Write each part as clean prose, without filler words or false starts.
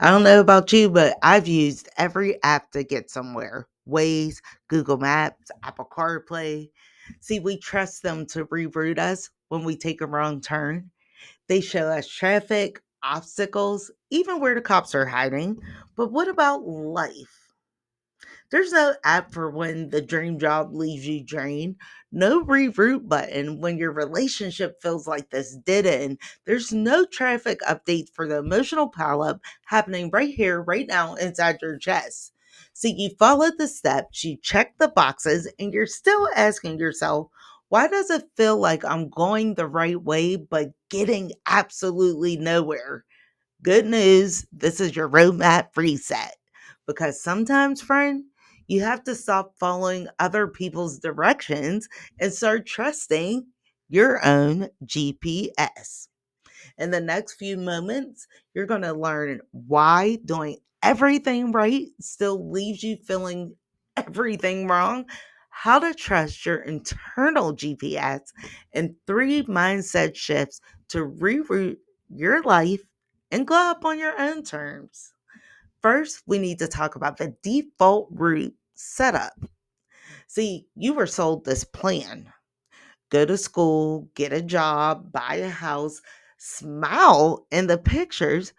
I don't know about you, but I've used every app to get somewhere. Waze, Google Maps, Apple CarPlay. See, we trust them to reroute us when we take a wrong turn. They show us traffic, obstacles, even where the cops are hiding. But what about life? There's no app for when the dream job leaves you drained. No reroute button when your relationship feels like this dead end. There's no traffic updates for the emotional pileup happening right here, right now, inside your chest. So you followed the steps, you check the boxes, and you're still asking yourself, why does it feel like I'm going the right way, but getting absolutely nowhere? Good news, this is your roadmap reset. Because sometimes, friend, you have to stop following other people's directions and start trusting your own GPS. In the next few moments, you're going to learn why doing everything right still leaves you feeling everything wrong, how to trust your internal GPS, and three mindset shifts to reroute your life and go up on your own terms. First, we need to talk about the default route setup. See, you were sold this plan: go to school, get a job, buy a house, smile in the pictures,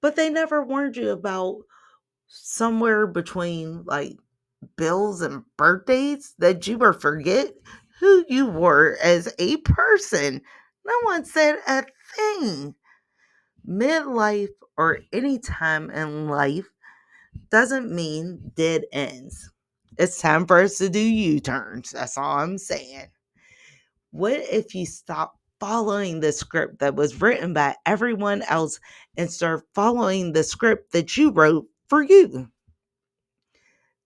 but they never warned you about somewhere between like bills and birthdays that you were forget who you were as a person. No one said a thing. Midlife or any time in life doesn't mean dead ends. It's time for us to do U turns. That's all I'm saying. What if you stop following the script that was written by everyone else and start following the script that you wrote for you?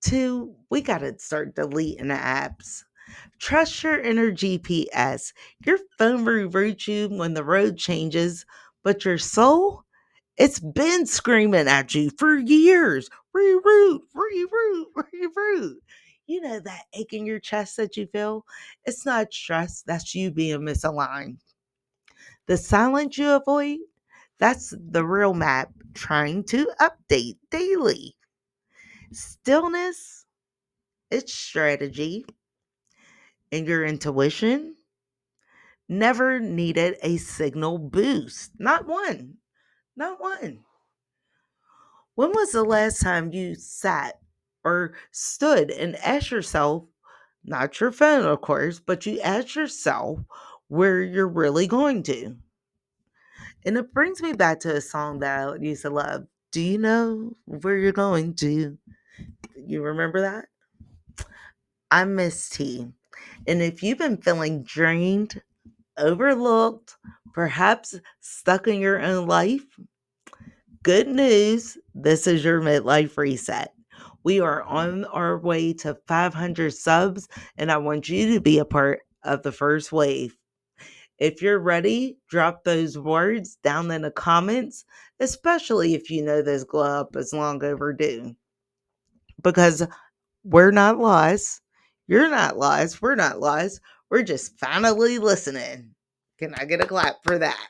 Two, we got to start deleting the apps. Trust your inner GPS. Your phone reroutes you when the road changes, but your soul, it's been screaming at you for years. Reroute, reroute, reroute. You know that ache in your chest that you feel? It's not stress, that's you being misaligned. The silence you avoid, that's the real map trying to update daily. Stillness, it's strategy, and your intuition never needed a signal boost. Not one. Not one. When was the last time you sat or stood and asked yourself, not your phone, of course, but you asked yourself where you're really going to? And it brings me back to a song that I used to love. Do you know where you're going to? You remember that? I miss T. And if you've been feeling drained, overlooked, perhaps stuck in your own life, good news, this is your midlife reset. We are on our way to 500 subs, and I want you to be a part of the first wave. If you're ready, drop those words down in the comments, especially if you know this glow up is long overdue. Because we're not lost. You're not lost. We're not lost. We're just finally listening. Can I get a clap for that?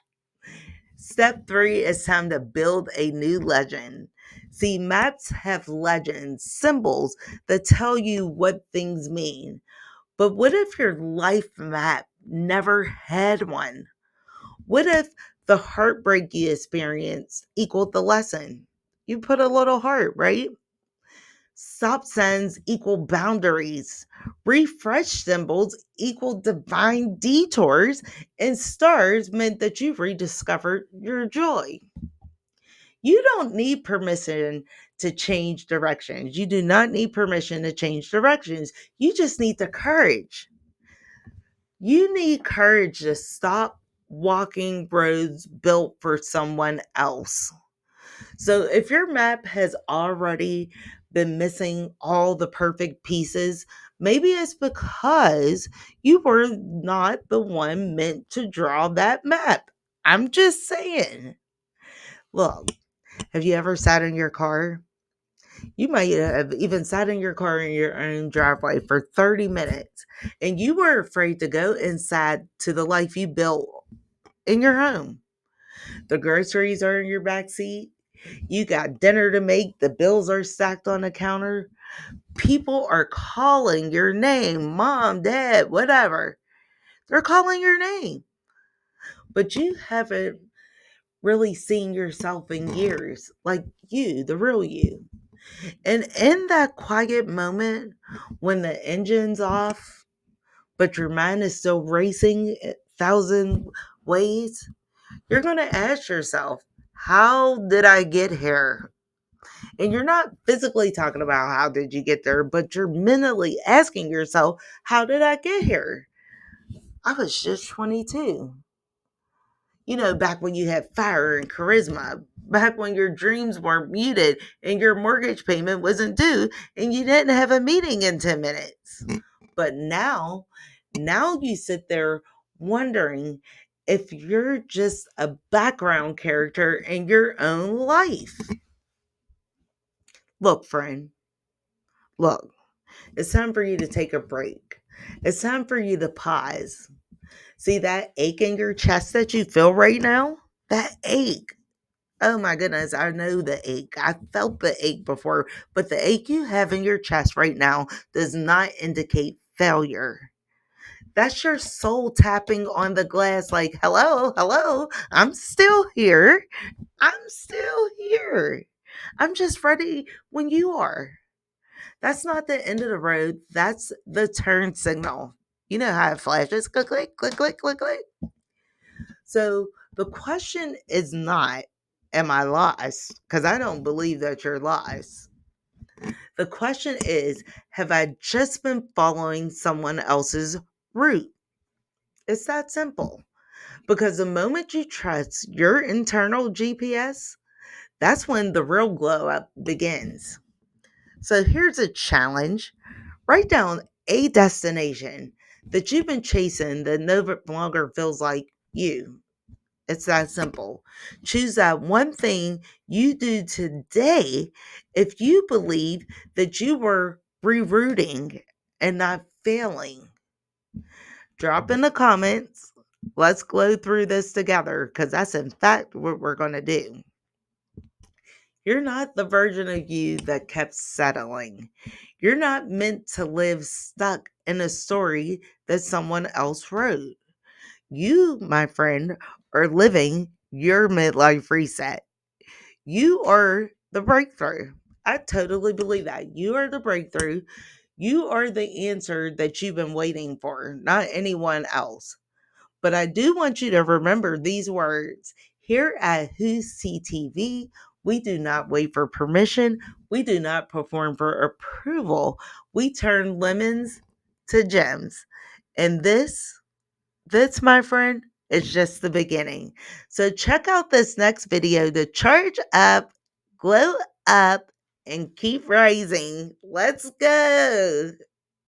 Step three is time to build a new legend. See, maps have legends, symbols that tell you what things mean. But what if your life map never had one? What if the heartbreak you experienced equaled the lesson? You put a little heart, right? Stop signs equal boundaries. Refresh symbols equal divine detours. And stars meant that you've rediscovered your joy. You don't need permission to change directions. You do not need permission to change directions. You just need the courage. You need courage to stop walking roads built for someone else. So if your map has already been missing all the perfect pieces, maybe it's because you were not the one meant to draw that map. I'm just saying. Look, have you ever sat in your car? You might have even sat in your car in your own driveway for 30 minutes and you were afraid to go inside to the life you built in your home. The groceries are in your back seat. You got dinner to make, the bills are stacked on the counter. People are calling your name, mom, dad, whatever. They're calling your name. But you haven't really seen yourself in years, like you, the real you. And in that quiet moment when the engine's off, but your mind is still racing a thousand ways, you're going to ask yourself, how did I get here? And you're not physically talking about how did you get there, but you're mentally asking yourself, how did I get here? I was just 22. Back when you had fire and charisma, back when your dreams weren't muted and your mortgage payment wasn't due and you didn't have a meeting in 10 minutes. But now you sit there wondering if you're just a background character in your own life. Look, friend, look, it's time for you to take a break. It's time for you to pause. See that ache in your chest that you feel right now? That ache. Oh my goodness, I know the ache. I felt the ache before, but the ache you have in your chest right now does not indicate failure. That's your soul tapping on the glass, like, hello, hello, I'm still here. I'm still here. I'm just ready when you are. That's not the end of the road. That's the turn signal. You know how it flashes click, click, click, click, click, click. So the question is not, am I lost? Because I don't believe that you're lost. The question is, have I just been following someone else's route? It's that simple. Because the moment you trust your internal GPS, that's when the real glow up begins. So here's a challenge. Write down a destination that you've been chasing that no longer feels like you. It's that simple. Choose that one thing you do today if you believe that you were rerouting and not failing. Drop in the comments. Let's go through this together because that's in fact what we're going to do. You're not the version of you that kept settling. You're not meant to live stuck in a story that someone else wrote. You, my friend, are living your midlife reset. You are the breakthrough. I totally believe that. You are the breakthrough. You are the answer that you've been waiting for, not anyone else. But I do want you to remember these words. Here at Who's CTV, we do not wait for permission. We do not perform for approval. We turn lemons to gems. And this, my friend, is just the beginning. So check out this next video to charge up, glow up, and keep rising. Let's go.